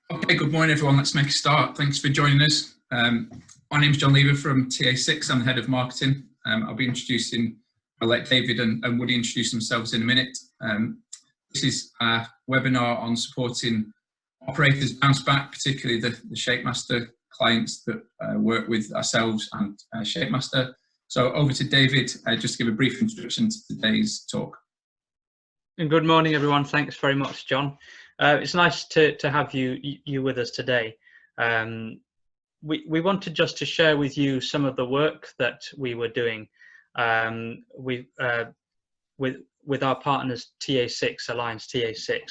Okay, good morning everyone. Let's make a start. Thanks for joining us. My name is John Lever from TA6. I'm the head of marketing. I'll be I'll let David and Woody introduce themselves in a minute. This is a webinar on supporting operators bounce back, particularly the Shapemaster clients that work with ourselves and Shapemaster. So over to David, just to give a brief introduction to today's talk. And good morning, everyone. Thanks very much, John. It's nice to have you with us today. We wanted just to share with you some of the work that we were doing with our partners TA6, Alliance TA6.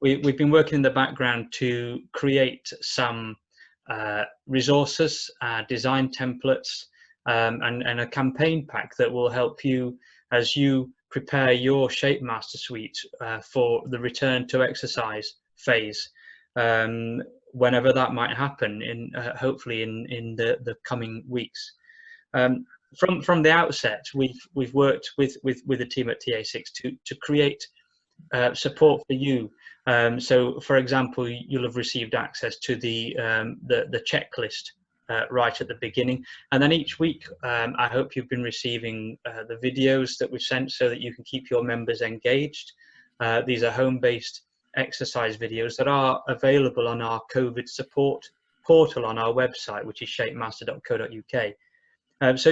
We've been working in the background to create some resources, design templates, and a campaign pack that will help you as you prepare your Shapemaster suite for the return to exercise phase, whenever that might happen, hopefully in the coming weeks. From the outset, we've worked with the team at TA6 to create support for you. So, for example, you'll have received access to the checklist right at the beginning, and then each week I hope you've been receiving the videos that we've sent so that you can keep your members engaged. These are home-based exercise videos that are available on our COVID support portal on our website, which is shapemaster.co.uk. So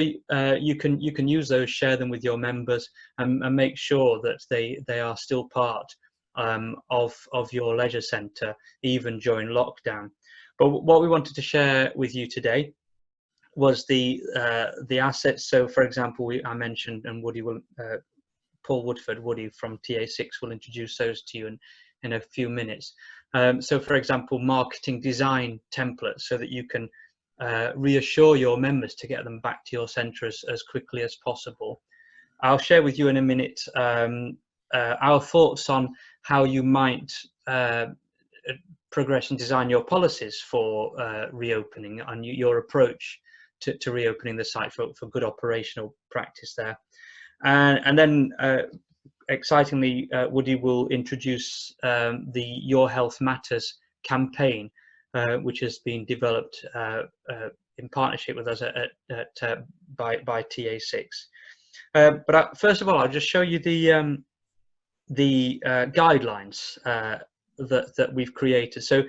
you can use those, share them with your members, and make sure that they are still part of your leisure centre even during lockdown. But what we wanted to share with you today was the assets. So, for example, I mentioned, and Woody will, Paul Woodford, Woody from TA6 will introduce those to you in a few minutes. So, for example, marketing design templates, so that you can reassure your members to get them back to your centre as quickly as possible. I'll share with you in a minute our thoughts on how you might progress and design your policies for reopening, and your approach to reopening the site for good operational practice there. And then excitingly, Woody will introduce the Your Health Matters campaign, which has been developed in partnership with us by TA6. But first of all, I'll just show you the guidelines that we've created. So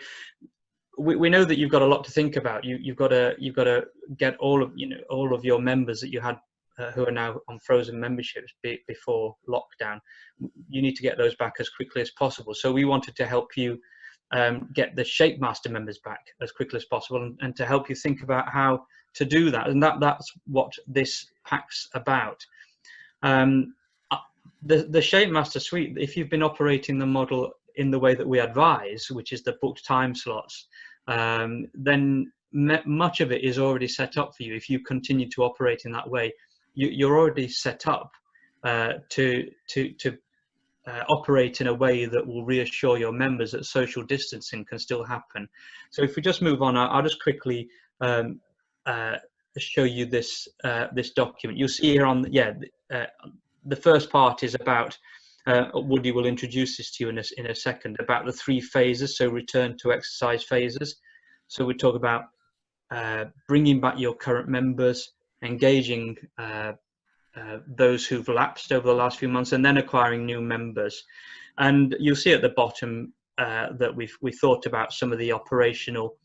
we know that you've got a lot to think about. You've got to get all of your members that you had who are now on frozen memberships before lockdown. You need to get those back as quickly as possible. So we wanted to help you get the Shapemaster members back as quickly as possible, and to help you think about how to do that. And that's what this pack's about. The Shapemaster suite, if you've been operating the model in the way that we advise, which is the booked time slots, then much of it is already set up for you. If you continue to operate in that way, you're already set up to operate in a way that will reassure your members that social distancing can still happen. So if we just move on, I'll just quickly show you this document. You'll see here on the first part is about, Woody will introduce this to you in a second, about the 3 phases, so return to exercise phases. So we talk about bringing back your current members, engaging those who've lapsed over the last few months, and then acquiring new members. And you'll see at the bottom that we thought about some of the operational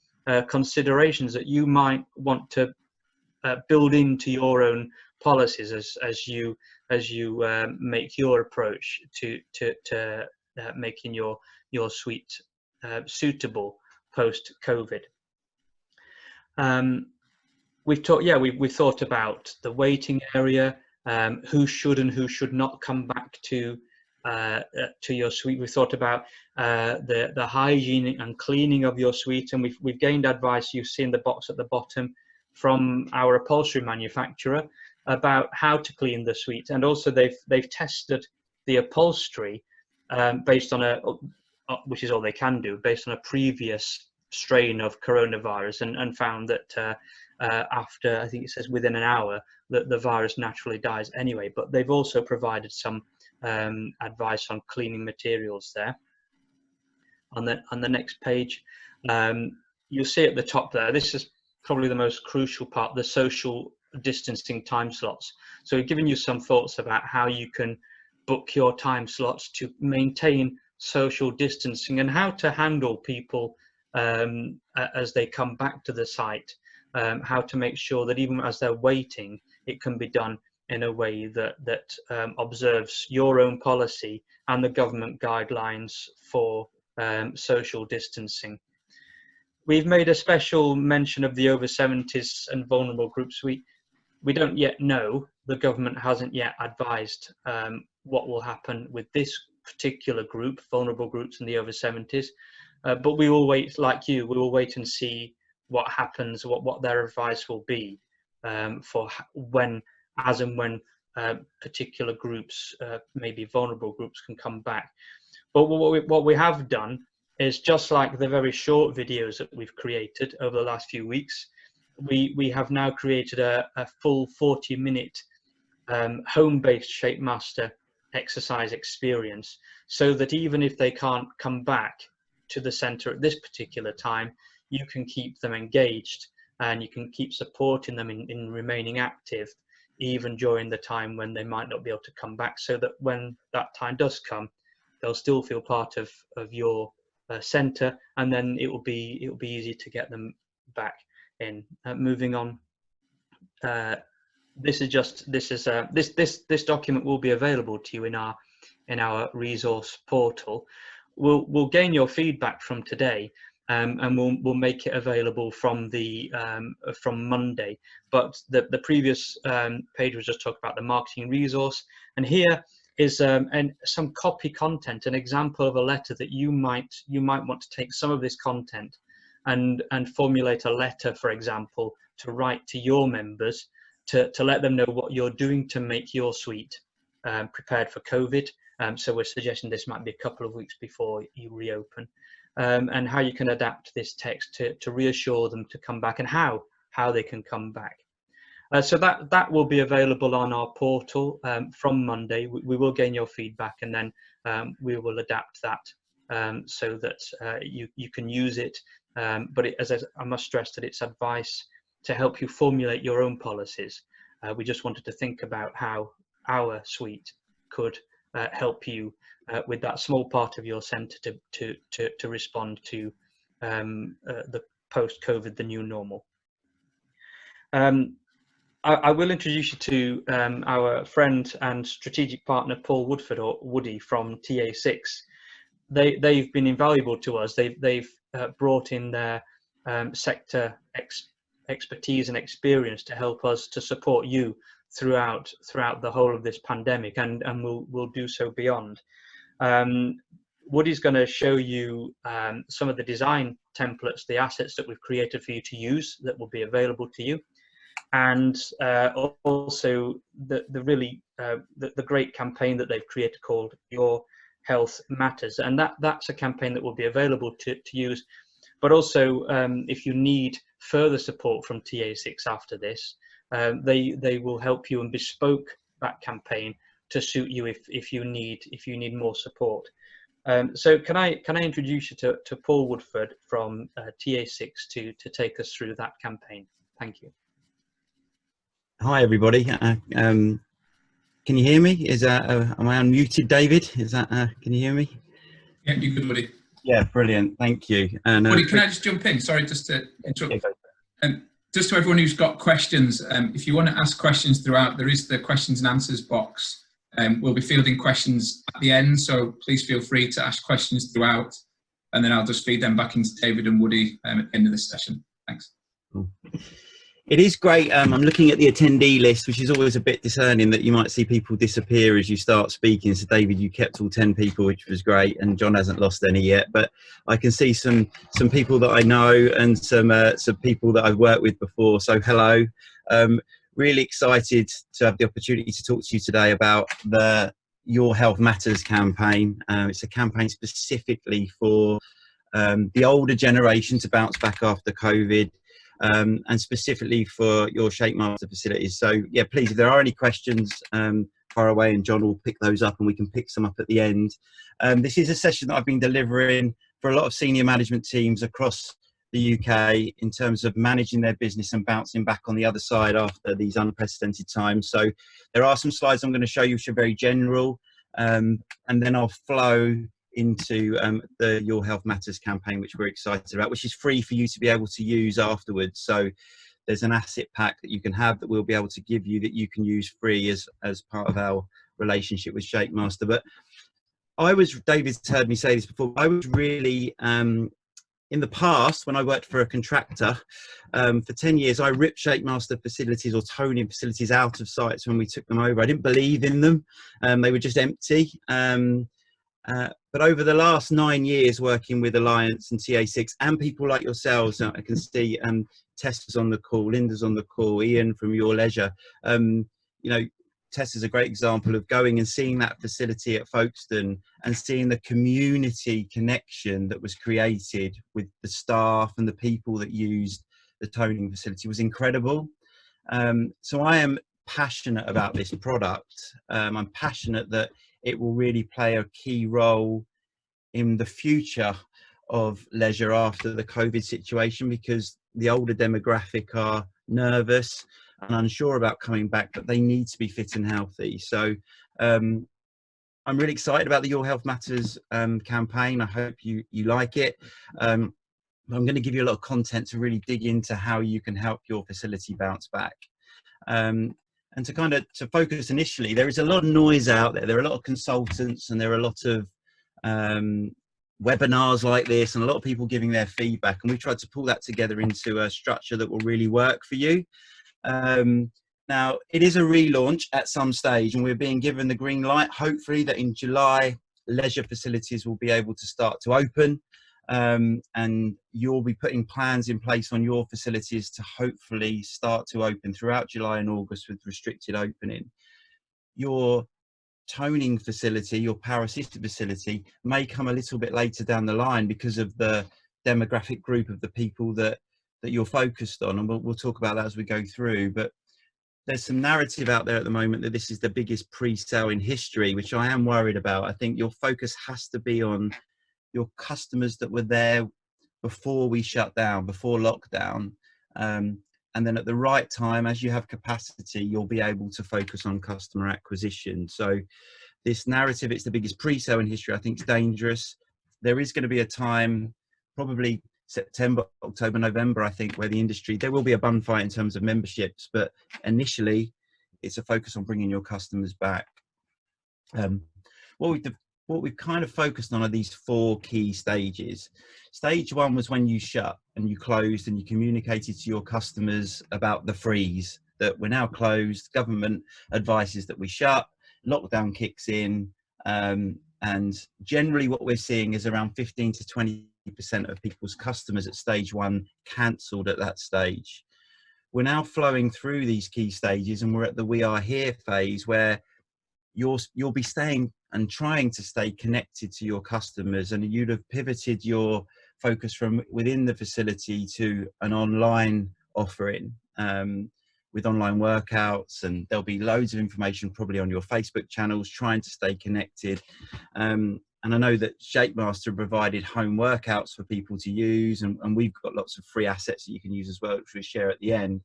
considerations that you might want to build into your own policies as you make your approach to making your suite suitable post COVID. We've thought about the waiting area, who should and who should not come back to your suite. We thought about the hygiene and cleaning of your suite, and we've gained advice, you see in the box at the bottom, from our upholstery manufacturer about how to clean the suite. And also they've tested the upholstery based on which is all they can do, based on a previous strain of coronavirus, and found that after, I think it says within an hour, that the virus naturally dies anyway. But they've also provided some advice on cleaning materials there. On the next page, you'll see at the top there, this is probably the most crucial part, the social distancing time slots. So we've given you some thoughts about how you can book your time slots to maintain social distancing and how to handle people as they come back to the site, how to make sure that even as they're waiting, it can be done in a way that observes your own policy and the government guidelines for social distancing. We've made a special mention of the over 70s and vulnerable groups. We don't yet know, the government hasn't yet advised what will happen with this particular group, vulnerable groups and the over 70s, but we will wait, like you, we will wait and see what happens, what their advice will be for when, as and when particular groups, maybe vulnerable groups, can come back. But what we have done is, just like the very short videos that we've created over the last few weeks, we have now created a full 40-minute home-based Shapemaster exercise experience, so that even if they can't come back to the centre at this particular time, you can keep them engaged and you can keep supporting them in remaining active, even during the time when they might not be able to come back, so that when that time does come, they'll still feel part of your centre, and then it will be easy to get them back in. Moving on, this document will be available to you in our resource portal. We'll gain your feedback from today, and we'll make it available from Monday. But the previous page was just talking about the marketing resource, and here is some copy content, an example of a letter that you might want to take some of this content and formulate a letter, for example, to write to your members to let them know what you're doing to make your suite prepared for COVID. So we're suggesting this might be a couple of weeks before you reopen, and how you can adapt this text to reassure them to come back, and how they can come back. So that will be available on our portal from Monday. We will gain your feedback, and then we will adapt that so that you can use it. But I must stress that it's advice to help you formulate your own policies. We just wanted to think about how our suite could help you with that small part of your centre to respond to the post-COVID, the new normal. I will introduce you to our friend and strategic partner, Paul Woodford, or Woody, from TA6. They've been invaluable to us. They've brought in their sector expertise and experience to help us to support you throughout the whole of this pandemic, and we'll do so beyond. Woody's going to show you some of the design templates, the assets that we've created for you to use that will be available to you, and also the great campaign that they've created called Your Health Matters, and that's a campaign that will be available to use. But also, if you need further support from TA6 after this, they will help you and bespoke that campaign to suit you if you need more support. So can I introduce you to Paul Woodford from TA6 to take us through that campaign? Thank you. Hi everybody. Can you hear me? Am I unmuted, David? Can you hear me? Yeah, you good, Woody. Yeah, brilliant. Thank you. And Woody, can I just jump in? Sorry, just to interrupt. Just to everyone who's got questions, if you want to ask questions throughout, there is the questions and answers box. We'll be fielding questions at the end, so please feel free to ask questions throughout, and then I'll just feed them back into David and Woody at the end of this session. Thanks. Cool. It is great. I'm looking at the attendee list, which is always a bit discerning that you might see people disappear as you start speaking. So David, you kept all 10 people, which was great, and John hasn't lost any yet. But I can see some people that I know and some people that I've worked with before. So hello. Really excited to have the opportunity to talk to you today about the Your Health Matters campaign. It's a campaign specifically for the older generation to bounce back after COVID. And specifically for your Shapemaster facilities. So yeah, please, if there are any questions, far away, and John will pick those up and we can pick some up at the end. This is a session that I've been delivering for a lot of senior management teams across the UK in terms of managing their business and bouncing back on the other side after these unprecedented times. So there are some slides I'm going to show you which are very general, and then I'll flow into the Your Health Matters campaign, which we're excited about, which is free for you to be able to use afterwards. So there's an asset pack that you can have that we'll be able to give you that you can use free as part of our relationship with Shapemaster. But David's heard me say this before, I was really, in the past, when I worked for a contractor, for 10 years, I ripped Shapemaster facilities or toning facilities out of sites when we took them over. I didn't believe in them. They were just empty. But over the last 9 years working with Alliance and TA6 and people like yourselves, I can see Tessa's on the call, Linda's on the call, Ian from Your Leisure. You know, Tessa's a great example of going and seeing that facility at Folkestone and seeing the community connection that was created with the staff and the people that used the toning facility was incredible. So I am passionate about this product. I'm passionate that it will really play a key role in the future of leisure after the COVID situation, because the older demographic are nervous and unsure about coming back, but they need to be fit and healthy. So I'm really excited about the Your Health Matters campaign. I hope you like it. I'm going to give you a lot of content to really dig into how you can help your facility bounce back. And to focus initially, there is a lot of noise out there. There are a lot of consultants and there are a lot of webinars like this and a lot of people giving their feedback. And we tried to pull that together into a structure that will really work for you. Now, it is a relaunch at some stage and we're being given the green light, hopefully that in July, leisure facilities will be able to start to open. And you'll be putting plans in place on your facilities to hopefully start to open throughout July and August with restricted opening. Your toning facility, your power assisted facility may come a little bit later down the line because of the demographic group of the people that you're focused on, and we'll talk about that as we go through. But there's some narrative out there at the moment that this is the biggest pre-sale in history, which I am worried about. I think your focus has to be on your customers that were there before we shut down, before lockdown. And then at the right time, as you have capacity, you'll be able to focus on customer acquisition. So this narrative, it's the biggest pre-sale in history, I think is dangerous. There is going to be a time, probably September, October, November, I think, where the industry, there will be a bun fight in terms of memberships, but initially it's a focus on bringing your customers back. What we've kind of focused on are these 4 key stages. Stage 1 was when you shut and you closed and you communicated to your customers about the freeze, that we're now closed, government advises that we shut, lockdown kicks in, and generally what we're seeing is around 15 to 20% of people's customers at stage 1 cancelled at that stage. We're now flowing through these key stages and we're at the we are here phase where you'll be staying and trying to stay connected to your customers, and you'd have pivoted your focus from within the facility to an online offering with online workouts, and there'll be loads of information probably on your Facebook channels trying to stay connected. And I know that Shapemaster provided home workouts for people to use, and we've got lots of free assets that you can use as well, which we share at the end.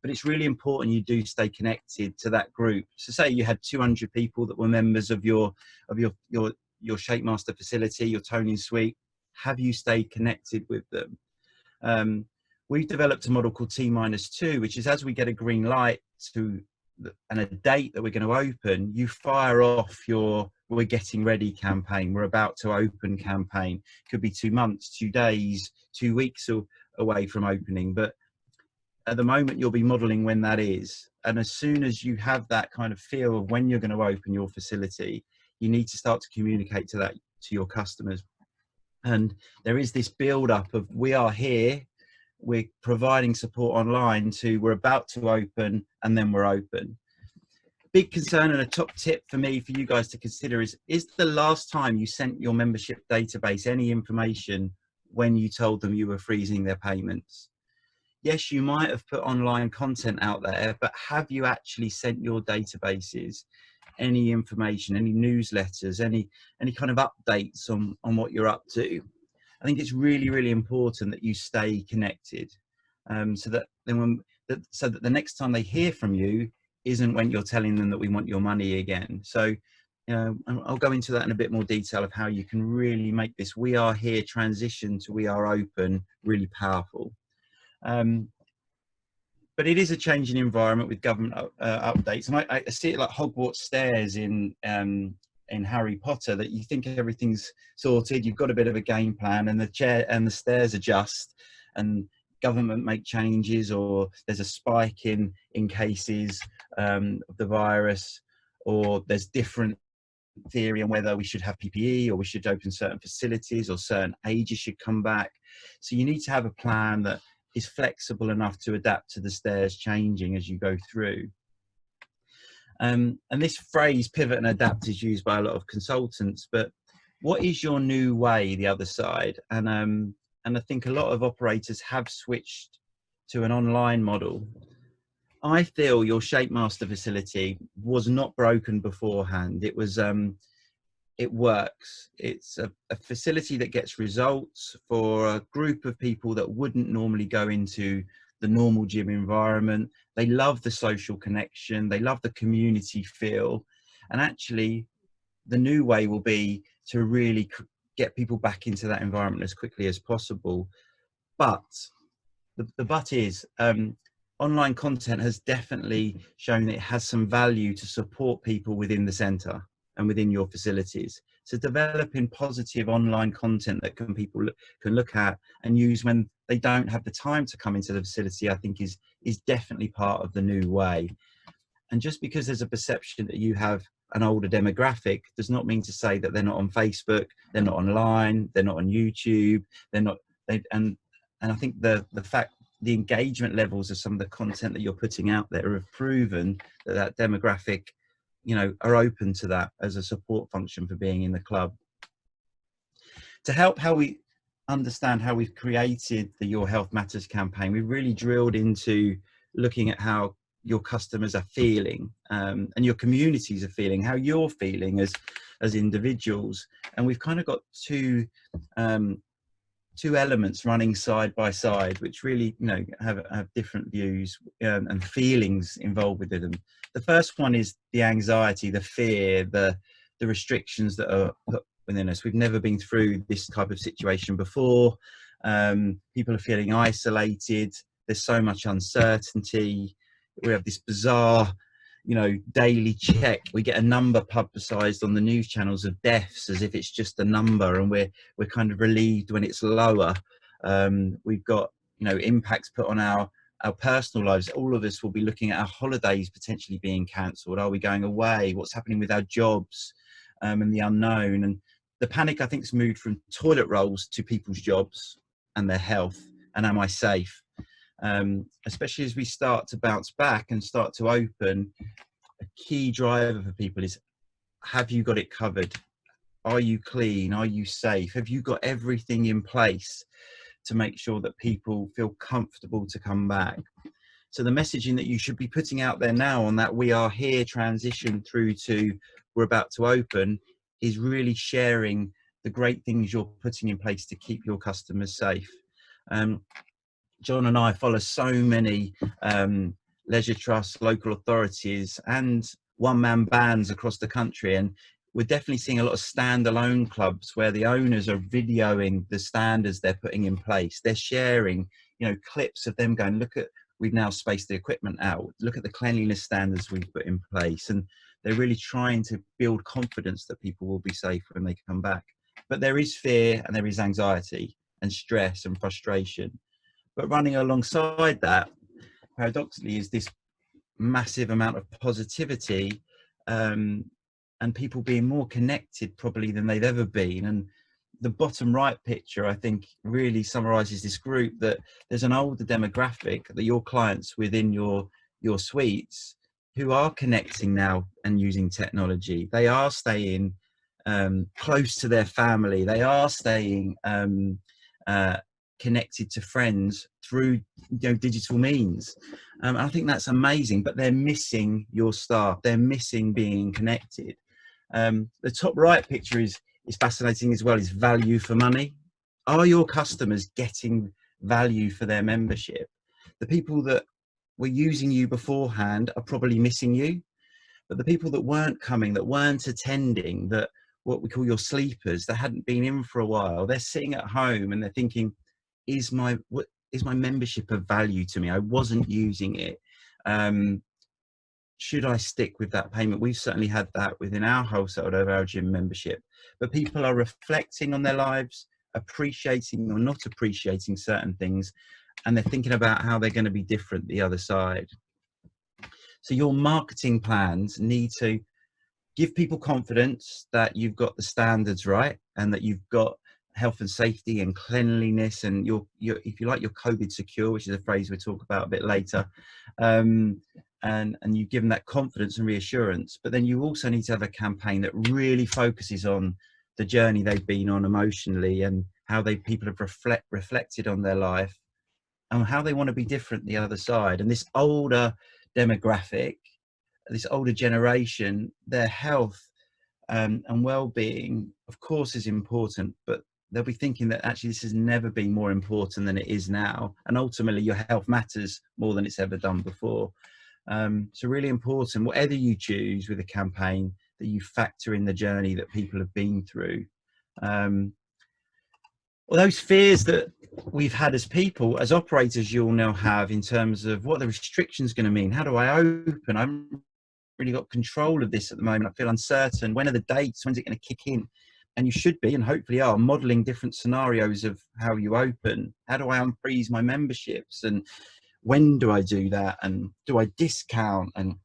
But it's really important you do stay connected to that group. So say you had 200 people that were members of your Shapemaster facility, your toning suite. Have you stayed connected with them? We've developed a model called T-2, which is as we get a green light and a date that we're going to open, you fire off your we're getting ready campaign, we're about to open campaign. Could be 2 months, 2 days, 2 weeks away from opening. But at the moment, you'll be modeling when that is. And as soon as you have that kind of feel of when you're going to open your facility, you need to start to communicate to your customers. And there is this build up of we are here, we're providing support online to we're about to open, and then we're open. Big concern and a top tip for me, for you guys to consider is the last time you sent your membership database any information when you told them you were freezing their payments? Yes, you might have put online content out there, but have you actually sent your databases any information, any newsletters, any kind of updates on what you're up to? I think it's really, really important that you stay connected, so that the next time they hear from you isn't when you're telling them that we want your money again. So, I'll go into that in a bit more detail of how you can really make this "we are here" transition to "we are open" really powerful. But it is a changing environment with government updates, and I see it like Hogwarts stairs in Harry Potter, that you think everything's sorted, you've got a bit of a game plan, and the stairs adjust, and government make changes, or there's a spike in cases of the virus, or there's different theory on whether we should have PPE, or we should open certain facilities, or certain ages should come back. So you need to have a plan that is flexible enough to adapt to the stairs changing as you go through. And this phrase "pivot and adapt" is used by a lot of consultants, but what is your new way, the other side? And I think a lot of operators have switched to an online model. I feel your Shapemaster facility was not broken beforehand. It was, it works. It's a facility that gets results for a group of people that wouldn't normally go into the normal gym environment. They love the social connection. They love the community feel. And actually, the new way will be to really get people back into that environment as quickly as possible. But the but is, online content has definitely shown that it has some value to support people within the centre and within your facilities. So developing positive online content that people can look at and use when they don't have the time to come into the facility, I think is definitely part of the new way. And just because there's a perception that you have an older demographic does not mean to say that they're not on Facebook, they're not online, they're not on YouTube, and I think the engagement levels of some of the content that you're putting out there have proven that demographic, are open to that as a support function for being in the club. To help how we understand how we've created the Your Health Matters campaign, we've really drilled into looking at how your customers are feeling, and your communities are feeling, how you're feeling as individuals. And we've kind of got two elements running side by side, which really, have different views and feelings involved with them. The first one is the anxiety, the fear, the restrictions that are put within us. We've never been through this type of situation before. People are feeling isolated. There's so much uncertainty. We have this bizarre, daily check. We get a number publicised on the news channels of deaths as if it's just a number, and we're kind of relieved when it's lower. We've got, impacts put on our personal lives. All of us will be looking at our holidays potentially being cancelled. Are we going away? What's happening with our jobs, and the unknown? And the panic, I think, has moved from toilet rolls to people's jobs and their health. And am I safe? Especially as we start to bounce back and start to open, a key driver for people is, have you got it covered? Are you clean? Are you safe? Have you got everything in place to make sure that people feel comfortable to come back? So the messaging that you should be putting out there now on that "we are here" transition through to "we're about to open" is really sharing the great things you're putting in place to keep your customers safe. John and I follow so many leisure trusts, local authorities, and one-man bands across the country, and we're definitely seeing a lot of standalone clubs where the owners are videoing the standards they're putting in place. They're sharing, clips of them going, "Look at, we've now spaced the equipment out. Look at the cleanliness standards we've put in place." And they're really trying to build confidence that people will be safe when they come back. But there is fear, and there is anxiety and stress and frustration. But running alongside that, paradoxically, is this massive amount of positivity, and people being more connected probably than they've ever been. And the bottom right picture, I think, really summarises this group, that there's an older demographic, that your clients within your suites who are connecting now and using technology. They are staying close to their family. They are staying connected to friends through digital means. I think that's amazing, but they're missing your staff. They're missing being connected. The top right picture is fascinating as well, is value for money. are your customers getting value for their membership? The people that were using you beforehand are probably missing you, but the people that weren't coming, that weren't attending, that what we call your sleepers, that hadn't been in for a while, they're sitting at home and they're thinking, is my membership of value to me? I wasn't using it. Should I stick with that payment? We've certainly had that within our household over our gym membership, but people are reflecting on their lives, appreciating or not appreciating certain things, and they're thinking about how they're going to be different the other side. So your marketing plans need to give people confidence that you've got the standards right, and that you've got health and safety and cleanliness, and you're if you like, you're COVID secure, which is a phrase we'll talk about a bit later. And you give them that confidence and reassurance. But then you also need to have a campaign that really focuses on the journey they've been on emotionally, and how people have reflected on their life, and how they want to be different the other side. And this older demographic, this older generation, their health and well-being, of course, is important, but they'll be thinking that actually this has never been more important than it is now, and ultimately your health matters more than it's ever done before. So really important, whatever you choose with a campaign, that you factor in the journey that people have been through. All those fears that we've had as people, as operators, you'll now have in terms of what the restrictions going to mean. How do I open? I haven't really got control of this at the moment. I feel uncertain. When are the dates? When's it going to kick in? And you should be, and hopefully are, modeling different scenarios of how you open. How do I unfreeze my memberships? And when do I do that? And do I discount? And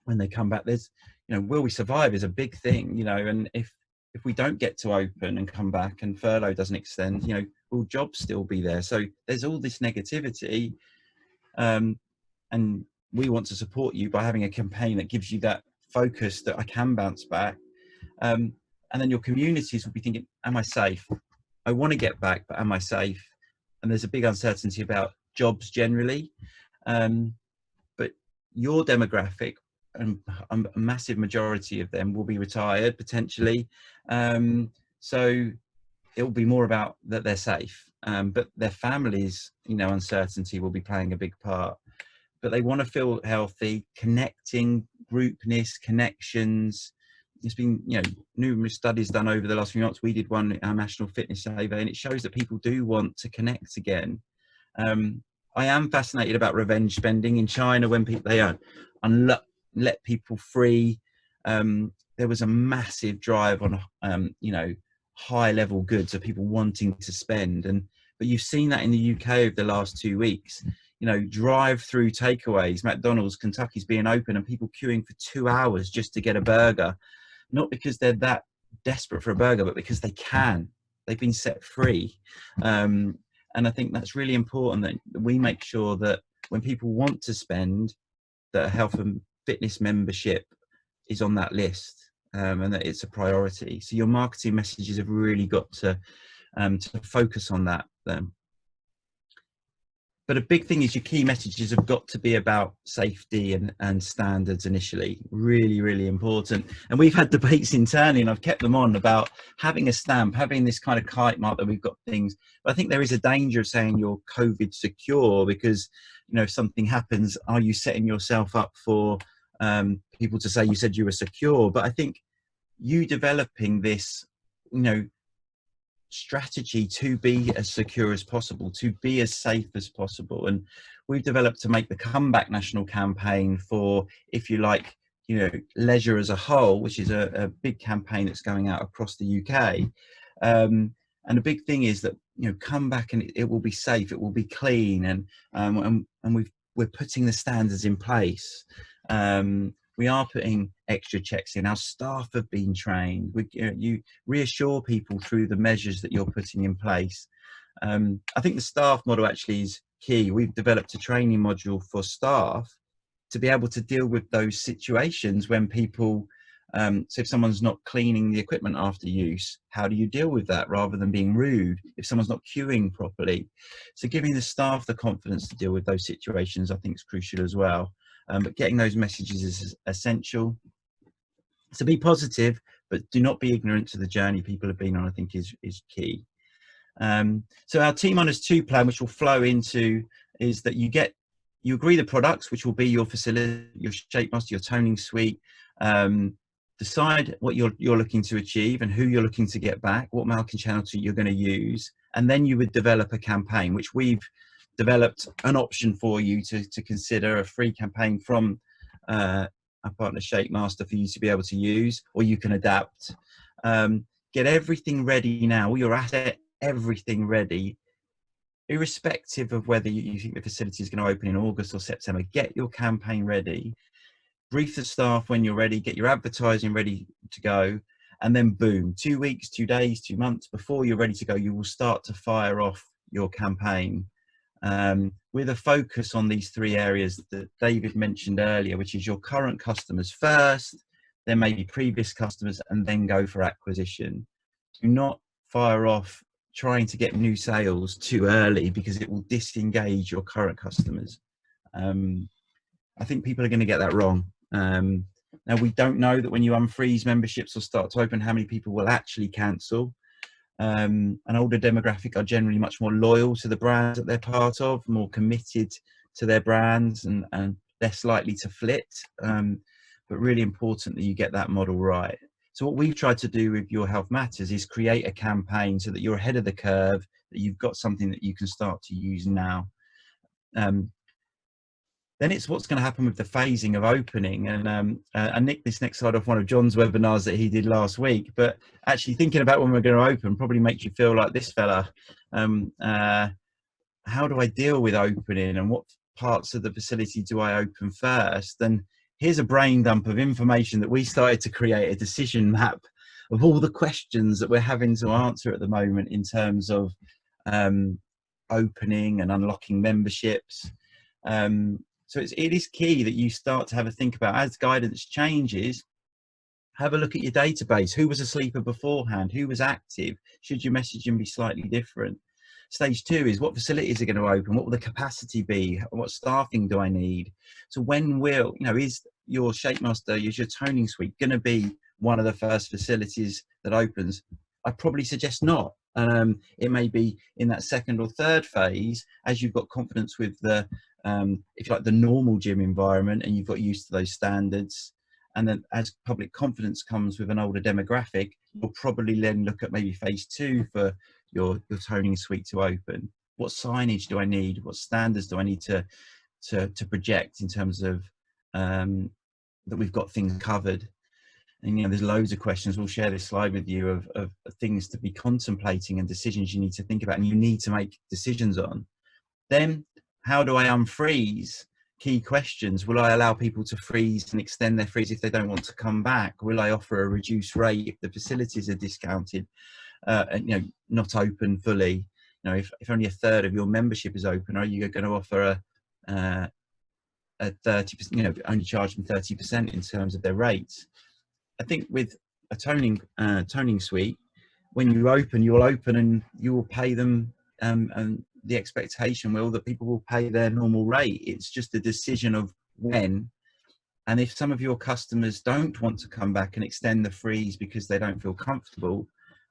when they come back, there's, will we survive is a big thing, and if we don't get to open and come back and furlough doesn't extend, will jobs still be there? So there's all this negativity, and we want to support you by having a campaign that gives you that focus that I can bounce back. And then your communities will be thinking, am I safe? I want to get back, but am I safe? And there's a big uncertainty about jobs generally, but your demographic, and a massive majority of them will be retired potentially, so it will be more about that they're safe, but their families, uncertainty will be playing a big part. But they want to feel healthy, connecting, groupness, connections. There's been numerous studies done over the last few months. We did one, our National Fitness Survey, and it shows that people do want to connect again. I am fascinated about revenge spending in China. When people let people free, there was a massive drive on high level goods of people wanting to spend, but you've seen that in the UK over the last 2 weeks. Drive-through takeaways, McDonald's, Kentucky's being open, and people queuing for 2 hours just to get a burger, not because they're that desperate for a burger, but because they've been set free. And I think that's really important, that we make sure that when people want to spend, that a health and fitness membership is on that list, and that it's a priority. So your marketing messages have really got to focus on that. But a big thing is your key messages have got to be about safety and standards initially. Really, really important. And we've had debates internally, and I've kept them on, about having a stamp, having this kind of kite mark that we've got things. But I think there is a danger of saying you're COVID secure, because, if something happens, are you setting yourself up for people to say you said you were secure? But I think you developing this, strategy to be as secure as possible, to be as safe as possible. And we've developed to make the Comeback national campaign for, if you like, leisure as a whole, which is a big campaign that's going out across the UK. And the big thing is that, come back and it will be safe, it will be clean, and we're putting the standards in place. We are putting extra checks in. Our staff have been trained. You reassure people through the measures that you're putting in place. I think the staff model actually is key. We've developed a training module for staff to be able to deal with those situations when people, so if someone's not cleaning the equipment after use, how do you deal with that rather than being rude? If someone's not queuing properly. So giving the staff the confidence to deal with those situations, I think, is crucial as well. But getting those messages is essential. So be positive, but do not be ignorant to the journey people have been on, I think is key. So our T minus 2 plan, which will flow into, is that you agree the products, which will be your facility, your Shapemaster, your toning suite. Decide what you're looking to achieve and who you're looking to get back, what marketing channel you're going to use, and then you would develop a campaign, which we've developed an option for you to consider, a free campaign from our partner Shapemaster for you to be able to use, or you can adapt. Get everything ready now, all your asset, everything ready, irrespective of whether you think the facility is going to open in August or September. Get your campaign ready. Brief the staff when you're ready, get your advertising ready to go, and then boom, 2 weeks, 2 days, 2 months before you're ready to go, you will start to fire off your campaign with a focus on these 3 areas that David mentioned earlier, which is your current customers first, then maybe previous customers, and then go for acquisition. Do not fire off trying to get new sales too early, because it will disengage your current customers. I think people are going to get that wrong. Now, we don't know that when you unfreeze memberships or start to open, how many people will actually cancel. An older demographic are generally much more loyal to the brands that they're part of, more committed to their brands, and less likely to flit. But really important that you get that model right. So what we've tried to do with Your Health Matters is create a campaign so that you're ahead of the curve, that you've got something that you can start to use now. Then it's what's going to happen with the phasing of opening. And I nicked this next slide off one of John's webinars that he did last week. But actually thinking about when we're going to open probably makes you feel like this fella. How do I deal with opening, and what parts of the facility do I open first? And here's a brain dump of information that we started to create a decision map of all the questions that we're having to answer at the moment in terms of opening and unlocking memberships. So it is key that you start to have a think about, as guidance changes, have a look at your database. Who was a sleeper beforehand? Who was active? Should your messaging be slightly different? Stage 2 is, what facilities are going to open? What will the capacity be? What staffing do I need? So when will, is your Shapemaster, is your toning suite going to be one of the first facilities that opens? I probably suggest not. It may be in that second or third phase, as you've got confidence with the, if you like, the normal gym environment, and you've got used to those standards. And then as public confidence comes with an older demographic, you'll probably then look at maybe phase 2 for your toning suite to open. What signage do I need? What standards do I need to project in terms of that we've got things covered? And there's loads of questions. We'll share this slide with you of things to be contemplating and decisions you need to think about and you need to make decisions on. Then, how do I unfreeze? Key questions. Will I allow people to freeze and extend their freeze if they don't want to come back? Will I offer a reduced rate if the facilities are discounted and not open fully? If only a third of your membership is open, are you going to offer a 30%? Only charge them 30% in terms of their rates. I think with a toning suite, when you open, you'll open and you will pay them, and the expectation will that people will pay their normal rate. It's just a decision of when. And if some of your customers don't want to come back and extend the freeze because they don't feel comfortable,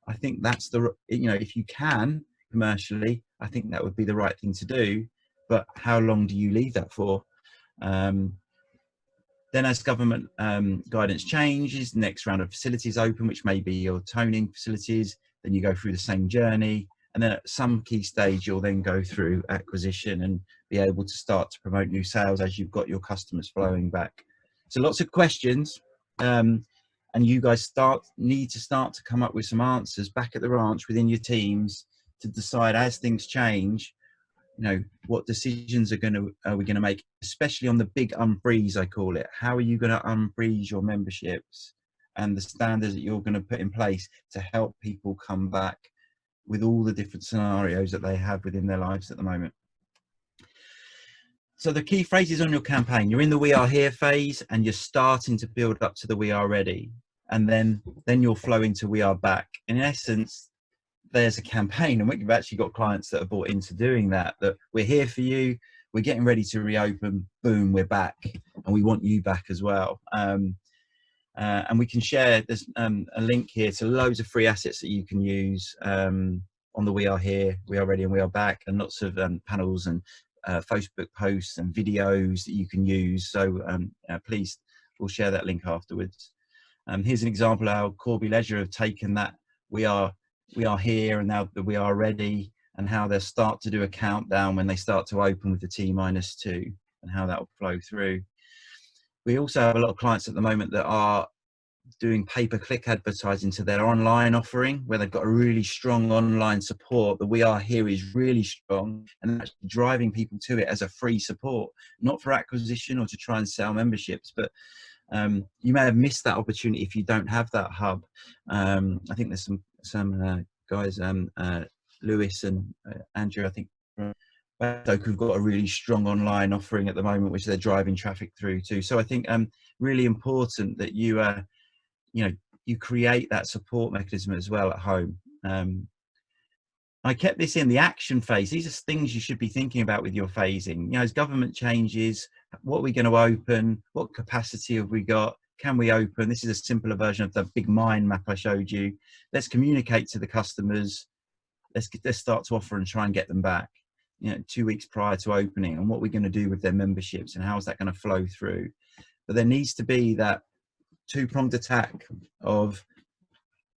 I think that's if you can commercially, I think that would be the right thing to do. But how long do you leave that for? Then as government guidance changes, next round of facilities open, which may be your toning facilities, then you go through the same journey. And then at some key stage, you'll then go through acquisition and be able to start to promote new sales as you've got your customers flowing back. So lots of questions, and you guys need to start to come up with some answers back at the ranch within your teams to decide, as things change, what decisions are we going to make, especially on the big unfreeze, I call it. How are you going to unfreeze your memberships and the standards that you're going to put in place to help people come back with all the different scenarios that they have within their lives at the moment? So the key phrases on your campaign: you're in the "we are here" phase, and you're starting to build up to the "we are ready," and then you'll flow into "we are back." In essence, there's a campaign, and we've actually got clients that are bought into doing that we're here for you, we're getting ready to reopen, boom, we're back, and we want you back as well. And we can share, there's a link here to loads of free assets that you can use. on the We Are Here, We Are Ready and We Are Back, and lots of panels and Facebook posts and videos that you can use. So please, we'll share that link afterwards. Here's an example how Corby Leisure have taken that We Are Here and now the We Are Ready, and how they'll start to do a countdown when they start to open with the T-2, and how that will flow through. We also have a lot of clients at the moment that are doing pay-per-click advertising to their online offering, where they've got a really strong online support. The We Are Here is really strong, and that's driving people to it as a free support, not for acquisition or to try and sell memberships, but you may have missed that opportunity if you don't have that hub. I think there's some guys, Lewis and Andrew, I think, who've got a really strong online offering at the moment, which they're driving traffic through too. So I think really important that you you create that support mechanism as well at home. I kept this in the action phase. These are things you should be thinking about with your phasing. As government changes, what are we going to open? What capacity have we got? Can we open? This is a simpler version of the big mind map I showed you. Let's communicate to the customers. Let's start to offer and try and get them back, 2 weeks prior to opening, and what we're going to do with their memberships and how is that going to flow through. But there needs to be that two-pronged attack of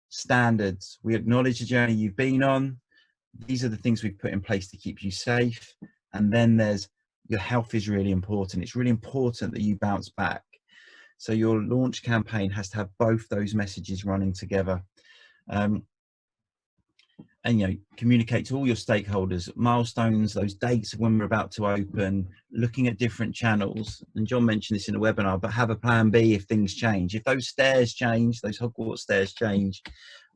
standards. We acknowledge the journey you've been on. These are the things we've put in place to keep you safe. And then there's your health is really important. It's really important that you bounce back. So your launch campaign has to have both those messages running together. And communicate to all your stakeholders, milestones, those dates of when we're about to open, looking at different channels. And John mentioned this in the webinar, but have a plan B if things change. If those stairs change, those Hogwarts stairs change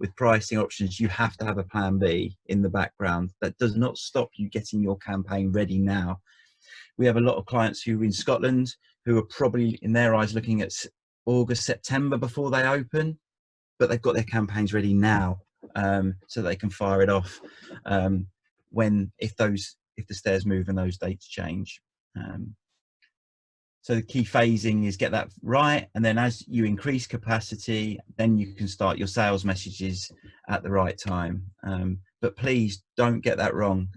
with pricing options, you have to have a plan B in the background. That does not stop you getting your campaign ready now. We have a lot of clients who are in Scotland who are probably in their eyes looking at August, September before they open, but they've got their campaigns ready now. So they can fire it off if the stairs move and those dates change. So the key phasing is get that right, and then as you increase capacity, then you can start your sales messages at the right time. But please don't get that wrong.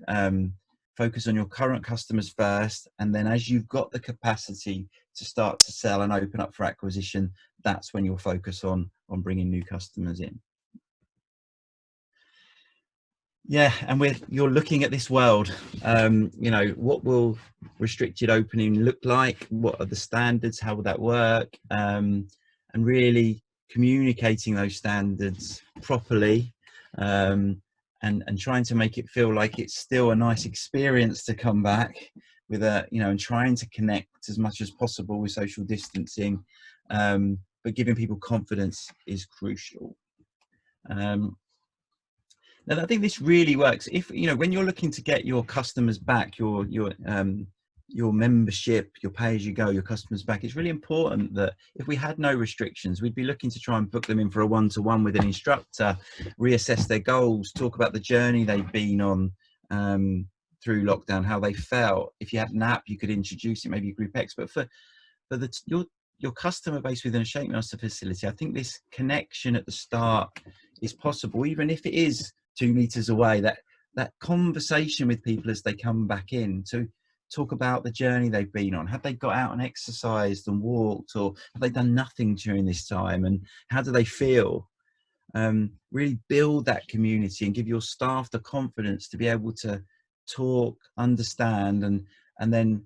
Focus on your current customers first, and then as you've got the capacity to start to sell and open up for acquisition, that's when you'll focus on bringing new customers in. Yeah, and you're looking at this world, what will restricted opening look like? What are the standards? How will that work? And really communicating those standards properly, and trying to make it feel like it's still a nice experience to come back with and trying to connect as much as possible with social distancing, but giving people confidence is crucial. And I think this really works. If when you're looking to get your customers back, your membership, your pay-as-you-go, your customers back, it's really important that if we had no restrictions, we'd be looking to try and book them in for a one-to-one with an instructor, reassess their goals, talk about the journey they've been on through lockdown, how they felt. If you had an app, you could introduce it, maybe Group X. But for your customer base within a Shapemaster facility, I think this connection at the start is possible, even if it is 2 meters away, that conversation with people as they come back in to talk about the journey they've been on. Have they got out and exercised and walked, or have they done nothing during this time, and how do they feel? Really build that community and give your staff the confidence to be able to talk, understand, and then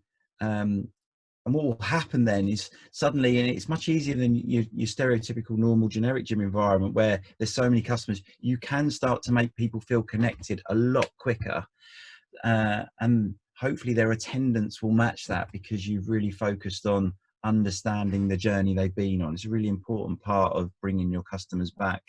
and what will happen then is suddenly, and it's much easier than your stereotypical normal generic gym environment where there's so many customers, you can start to make people feel connected a lot quicker, and hopefully their attendance will match that because you've really focused on understanding the journey they've been on. It's a really important part of bringing your customers back.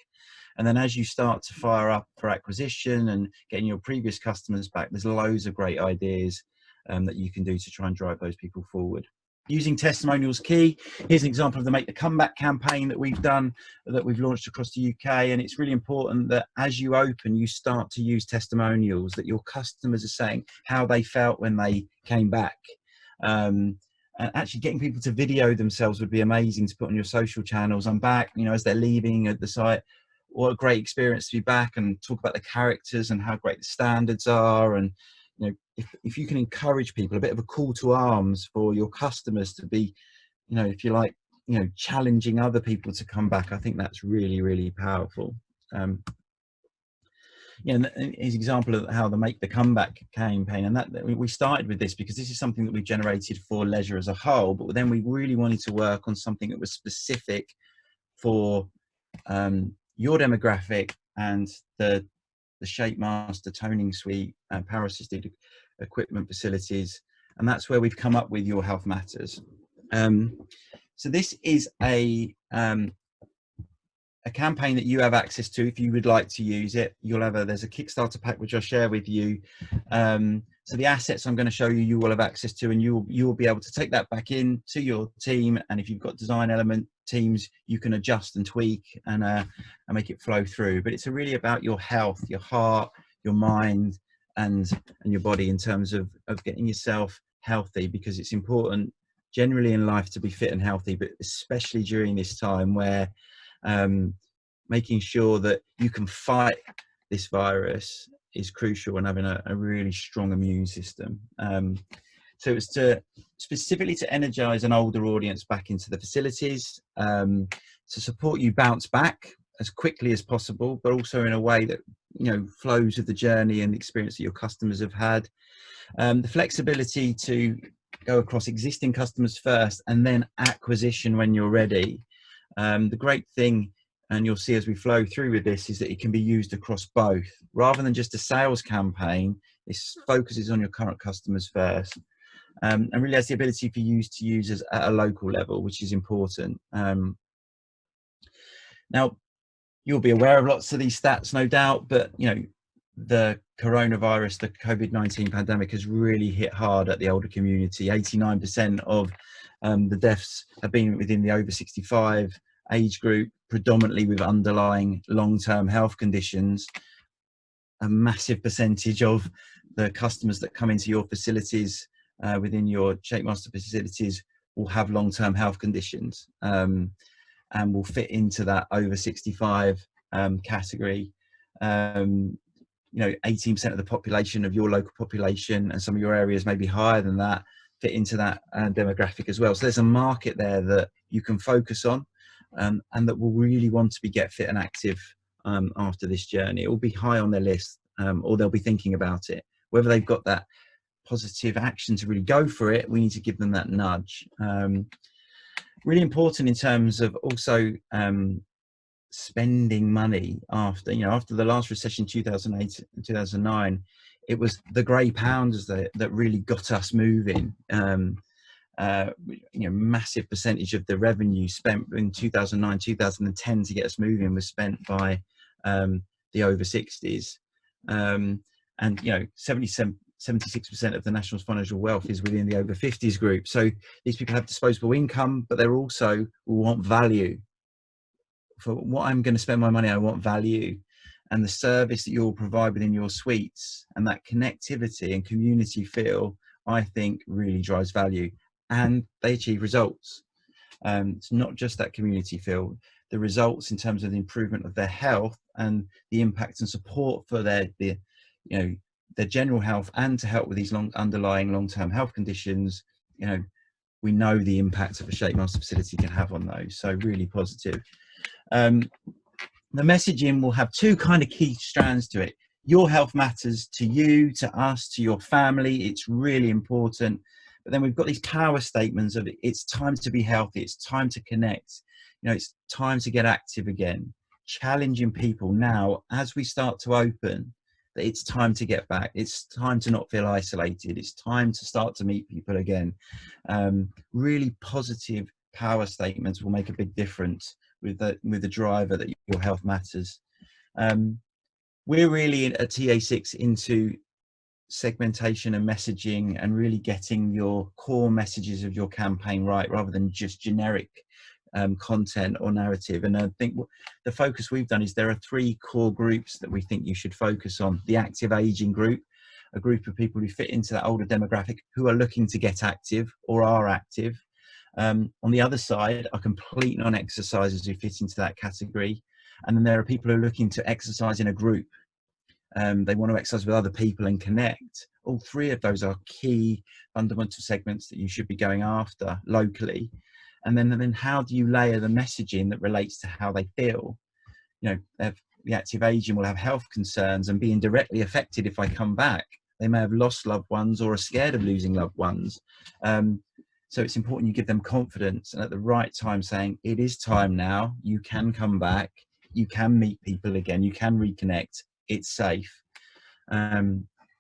And then as you start to fire up for acquisition and getting your previous customers back, there's loads of great ideas that you can do to try and drive those people forward. Using testimonials key. Here's an example of the Make the Comeback campaign that we've done, that we've launched across the UK. And it's really important that as you open, you start to use testimonials, that your customers are saying how they felt when they came back. And actually getting people to video themselves would be amazing to put on your social channels. I'm back, as they're leaving at the site. what a great experience to be back, and talk about the characters and how great the standards are. And you know, if you can encourage people, a bit of a call to arms for your customers to be, you know, if you like, you know, challenging other people to come back, I think that's really, really powerful. Yeah, and his example of how the Make the Comeback campaign, and that we started with this because this is something that we generated for leisure as a whole, but then we really wanted to work on something that was specific for your demographic and the Shapemaster toning suite and power assisted equipment facilities, and that's where we've come up with Your Health Matters. So this is a campaign that you have access to if you would like to use it. You'll have there's a Kickstarter pack which I'll share with you. So the assets I'm going to show you, you will have access to, and you will be able to take that back in to your team. And if you've got design element teams, you can adjust and tweak and make it flow through. But it's really about your health, your heart, your mind, and your body, in terms of getting yourself healthy, because it's important generally in life to be fit and healthy, but especially during this time where making sure that you can fight this virus is crucial, and having a really strong immune system. So it was specifically to energize an older audience back into the facilities, to support you bounce back as quickly as possible, but also in a way that, you know, flows with the journey and the experience that your customers have had. The flexibility to go across existing customers first and then acquisition when you're ready. The great thing, and you'll see as we flow through with this, is that it can be used across both. Rather than just a sales campaign, this focuses on your current customers first, and really has the ability for you to use at a local level, which is important. Now, you'll be aware of lots of these stats, no doubt, but you know, the coronavirus, the COVID-19 pandemic has really hit hard at the older community. 89% of the deaths have been within the over 65 age group, predominantly with underlying long-term health conditions. A massive percentage of the customers that come into your facilities, within your Shapemaster facilities, will have long-term health conditions, and will fit into that over 65 category. You know, 18% of the population of your local population, and some of your areas may be higher than that, fit into that demographic as well. So there's a market there that you can focus on, and that will really want to get fit and active after this journey. It will be high on their list, or they'll be thinking about it. Whether they've got that positive action to really go for it, we need to give them that nudge. Really important in terms of also spending money after, you know, after the last recession, 2008 and 2009, it was the grey pounds that really got us moving. You know, massive percentage of the revenue spent in 2009, 2010 to get us moving was spent by the over 60s. And, you know, 76% of the national's financial wealth is within the over 50s group. So these people have disposable income, but they're also will want value. For what I'm going to spend my money, I want value, and the service that you'll provide within your suites and that connectivity and community feel, I think, really drives value, and they achieve results. It's not just that community feel, the results in terms of the improvement of their health and the impact and support for their general health, and to help with these underlying long-term health conditions. You know, we know the impact of a Shapemaster facility can have on those, so really positive. The messaging will have two kind of key strands to it. Your health matters to you, to us, to your family. It's really important. But then we've got these power statements of it's time to be healthy. It's time to connect. You know, it's time to get active again. Challenging people now as we start to open that it's time to get back. It's time to not feel isolated. It's time to start to meet people again. Really positive power statements will make a big difference with the driver that your health matters. We're really at TA6 into segmentation and messaging, and really getting your core messages of your campaign right, rather than just generic content or narrative. And I think the focus we've done is there are three core groups that we think you should focus on. The active aging group, a group of people who fit into that older demographic who are looking to get active or are active. On the other side are complete non-exercisers who fit into that category. And then there are people who are looking to exercise in a group. They want to exercise with other people and connect. All three of those are key fundamental segments that you should be going after locally. And then how do you layer the messaging that relates to how they feel? You know, the active aging will have health concerns and being directly affected if I come back. They may have lost loved ones or are scared of losing loved ones. So it's important you give them confidence, and at the right time saying, it is time now, you can come back, you can meet people again, you can reconnect, it's safe.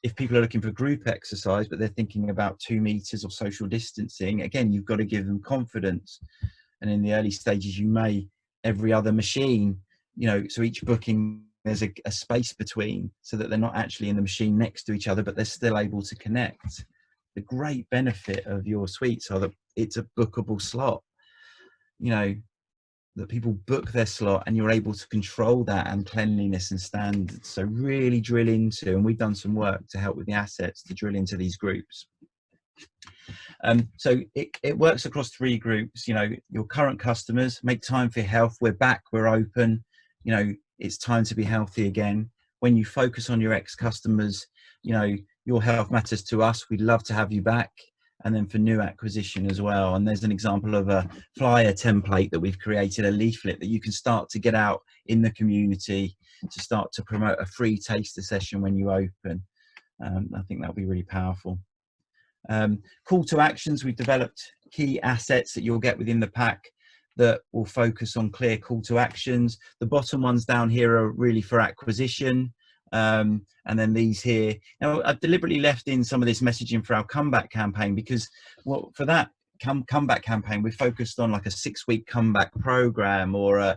If people are looking for group exercise, but they're thinking about 2 meters or social distancing, again, you've got to give them confidence. And in the early stages, you may, every other machine, you know, so each booking, there's a space between, so that they're not actually in the machine next to each other, but they're still able to connect. The great benefit of your suites are that it's a bookable slot, you know, that people book their slot and you're able to control that and cleanliness and standards. So really drill into, and we've done some work to help with the assets to drill into these groups. So it works across 3 groups. You know, your current customers, make time for your health. We're back, we're open. You know, it's time to be healthy again. When you focus on your ex-customers, you know, your health matters to us. We'd love to have you back. And then for new acquisition as well. And there's an example of a flyer template that we've created, a leaflet that you can start to get out in the community to start to promote a free taster session when you open. I think that'll be really powerful. Call to actions, we've developed key assets that you'll get within the pack that will focus on clear call to actions. The bottom ones down here are really for acquisition. And then these here. Now, I've deliberately left in some of this messaging for our comeback campaign, because for that comeback campaign, we're focused on like a 6-week comeback program, or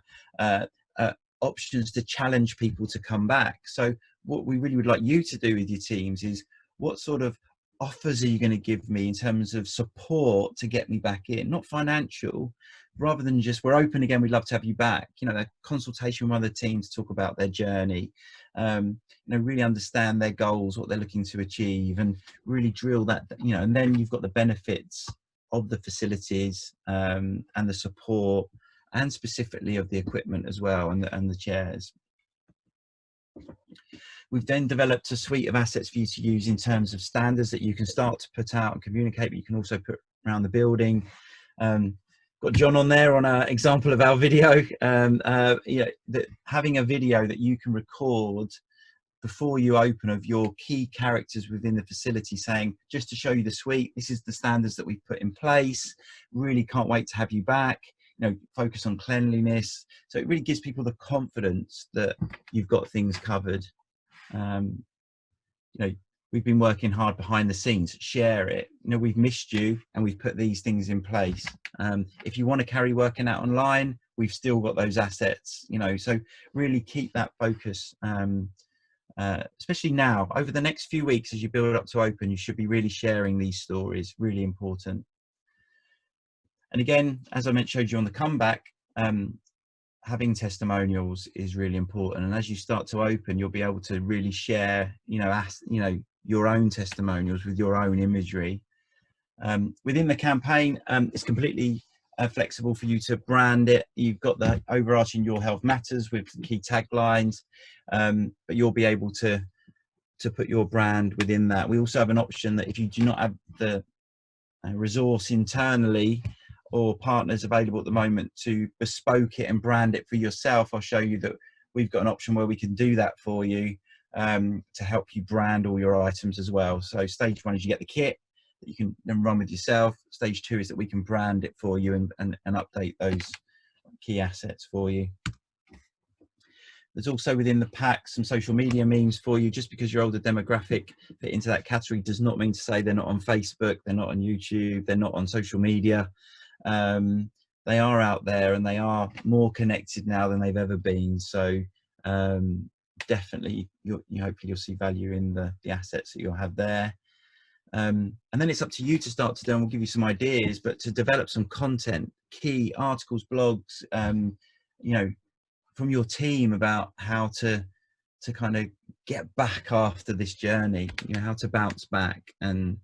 options to challenge people to come back. So what we really would like you to do with your teams is, what sort of offers are you going to give me in terms of support to get me back in? Not financial, rather than just, we're open again, we'd love to have you back. You know, a consultation with one of the teams to talk about their journey, you know, really understand their goals, what they're looking to achieve, and really drill that, you know, and then you've got the benefits of the facilities and the support, and specifically of the equipment as well, and the chairs. We've then developed a suite of assets for you to use in terms of standards that you can start to put out and communicate, but you can also put around the building. Got John on there on an example of our video. You know, having a video that you can record before you open of your key characters within the facility, saying, just to show you the suite, this is the standards that we've put in place, really can't wait to have you back, you know, focus on cleanliness. So it really gives people the confidence that you've got things covered. You know, we've been working hard behind the scenes, share it, you know, we've missed you and we've put these things in place. If you want to carry working out online, we've still got those assets, you know, so really keep that focus. Especially now, over the next few weeks, as you build up to open, you should be really sharing these stories, really important. And again, as I showed you on the comeback, having testimonials is really important. And as you start to open, you'll be able to really share, you know, your own testimonials with your own imagery. Within the campaign, it's completely flexible for you to brand it. You've got the overarching Your Health Matters with key taglines, but you'll be able to put your brand within that. We also have an option that if you do not have the resource internally or partners available at the moment to bespoke it and brand it for yourself, I'll show you that we've got an option where we can do that for you, to help you brand all your items as well. So stage 1 is you get the kit that you can then run with yourself. Stage 2 is that we can brand it for you and update those key assets for you. There's also within the pack some social media memes for you. Just because your older demographic fit into that category does not mean to say they're not on Facebook, they're not on YouTube, they're not on social media. They are out there and they are more connected now than they've ever been. So definitely, hopefully you'll see value in the assets that you'll have there. And then it's up to you to start to do, and we'll give you some ideas, but to develop some content, key articles, blogs, you know, from your team about how to kind of get back after this journey, you know, how to bounce back and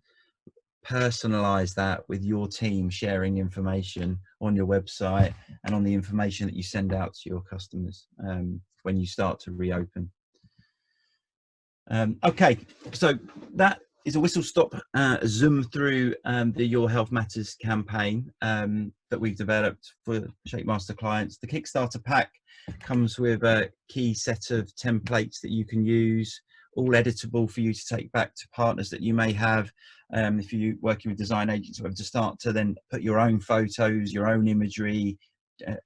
personalize that with your team sharing information on your website and on the information that you send out to your customers when you start to reopen. Okay, so that is a whistle-stop zoom through the Your Health Matters campaign that we've developed for Shapemaster clients. The Kickstarter pack comes with a key set of templates that you can use, all editable for you to take back to partners that you may have. If you're working with design agents, or to start to then put your own photos, your own imagery,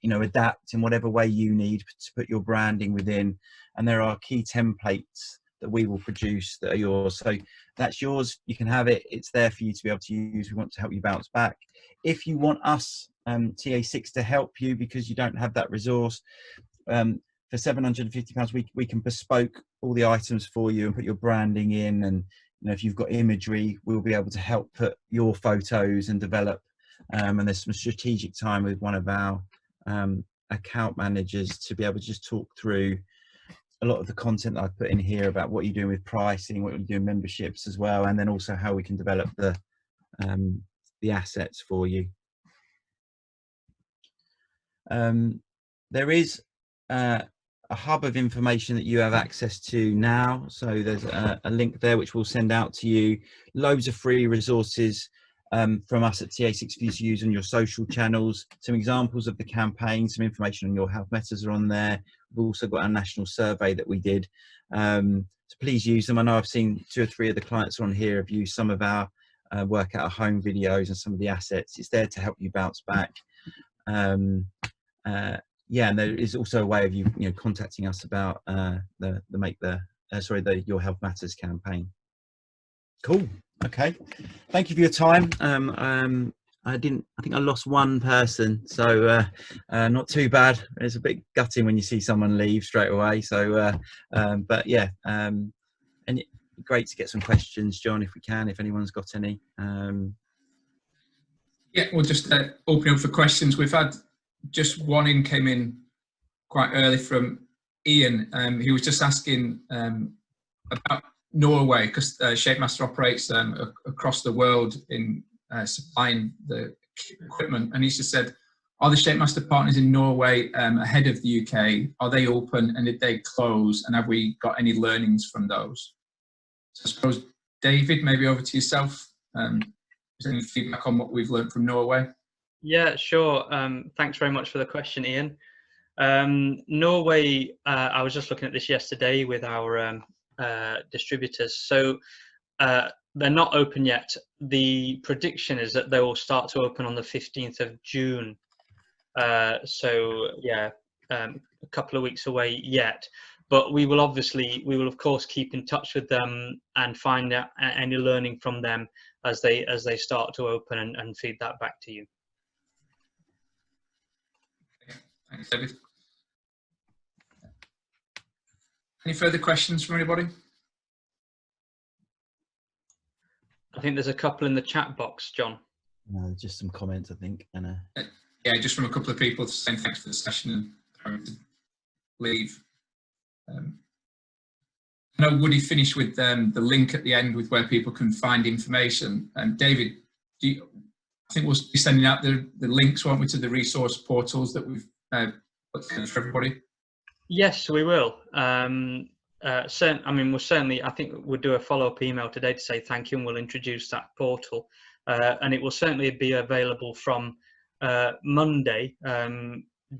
you know, adapt in whatever way you need to put your branding within. And there are key templates that we will produce that are yours. So that's yours. You can have it. It's there for you to be able to use. We want to help you bounce back. If you want us, TA6, to help you because you don't have that resource, for £750, we can bespoke all the items for you and put your branding in. And you know, if you've got imagery, we'll be able to help put your photos and develop. And there's some strategic time with one of our account managers to be able to just talk through a lot of the content that I put in here about what you're doing with pricing, what you're doing memberships as well, and then also how we can develop the assets for you. There is a hub of information that you have access to now. So there's a link there which we'll send out to you. Loads of free resources from us at TA6 for you to use on your social channels. Some examples of the campaign, some information on Your Health Matters are on there. We've also got our national survey that we did. So please use them. I know I've seen 2 or 3 of the clients on here have used some of our work out of home videos and some of the assets. It's there to help you bounce back. Yeah, and there is also a way of you contacting us about the Your Health Matters campaign. Cool. Okay. Thank you for your time. I think I lost one person, so not too bad. It's a bit gutting when you see someone leave straight away. So, but yeah, and great to get some questions, John, if we can, if anyone's got any. Yeah, we'll just open up for questions. We've had just one came in quite early from Ian. He was just asking about Norway, because Shapemaster operates across the world in supplying the equipment, and he's just said, are the Shapemaster partners in Norway ahead of the UK? Are they open, and did they close, and have we got any learnings from those? So I suppose, David, maybe over to yourself. Is there any feedback on what we've learned from Norway? Yeah, sure. Thanks very much for the question, Ian. Norway, I was just looking at this yesterday with our distributors. So they're not open yet. The prediction is that they will start to open on the 15th of June. So yeah, a couple of weeks away yet. But we will of course keep in touch with them and find out any learning from them as they start to open and feed that back to you. Thanks, David. Any further questions from anybody? I think there's a couple in the chat box, John. Just some comments, I think. Yeah, just from a couple of people saying thanks for the session and having to leave. I know Woody finished with the link at the end with where people can find information. David, I think we'll be sending out the links, won't we, to the resource portals that we've put together for everybody? Yes, we will. I mean, we'll certainly, I think we'll do a follow-up email today to say thank you, and we'll introduce that portal. And it will certainly be available from Monday,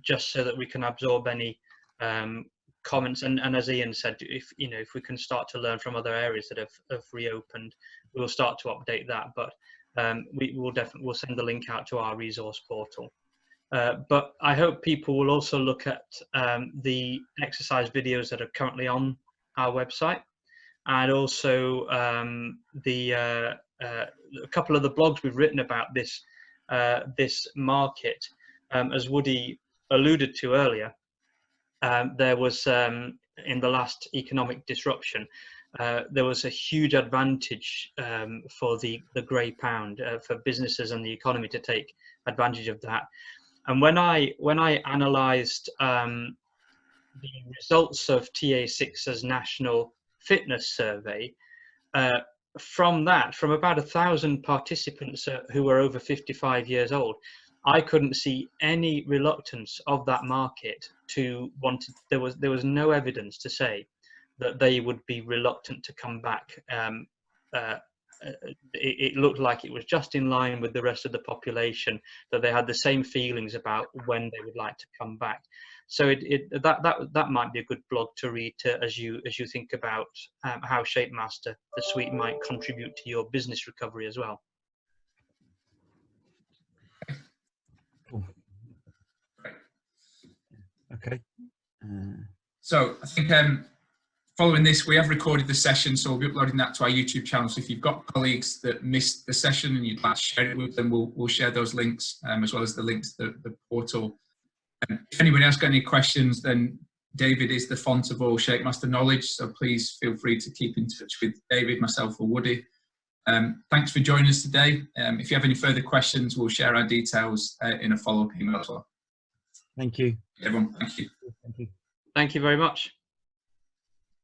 just so that we can absorb any comments. And as Ian said, if we can start to learn from other areas that have reopened, we'll start to update that. But we'll send the link out to our resource portal. But I hope people will also look at the exercise videos that are currently on our website, and also a couple of the blogs we've written about this market. As Woody alluded to earlier, there was in the last economic disruption, there was a huge advantage for the grey pound, for businesses and the economy to take advantage of that. And when I analysed the results of TA6's national fitness survey, from about 1,000 participants who were over 55 years old, I couldn't see any reluctance of that market to want to, there was no evidence to say that they would be reluctant to come back. It looked like it was just in line with the rest of the population, that they had the same feelings about when they would like to come back. So that might be a good blog to read as you think about how Shapemaster, the suite, might contribute to your business recovery as well. Cool. Okay. So I think following this, we have recorded the session, so we'll be uploading that to our YouTube channel. So if you've got colleagues that missed the session and you'd like to share it with them, we'll share those links, as well as the links to the portal. If anybody else got any questions, then David is the font of all Shapemaster knowledge, so please feel free to keep in touch with David, myself, or Woody. Thanks for joining us today. If you have any further questions, we'll share our details in a follow-up email as well. Thank you. Everyone, thank you. Thank you. Thank you very much.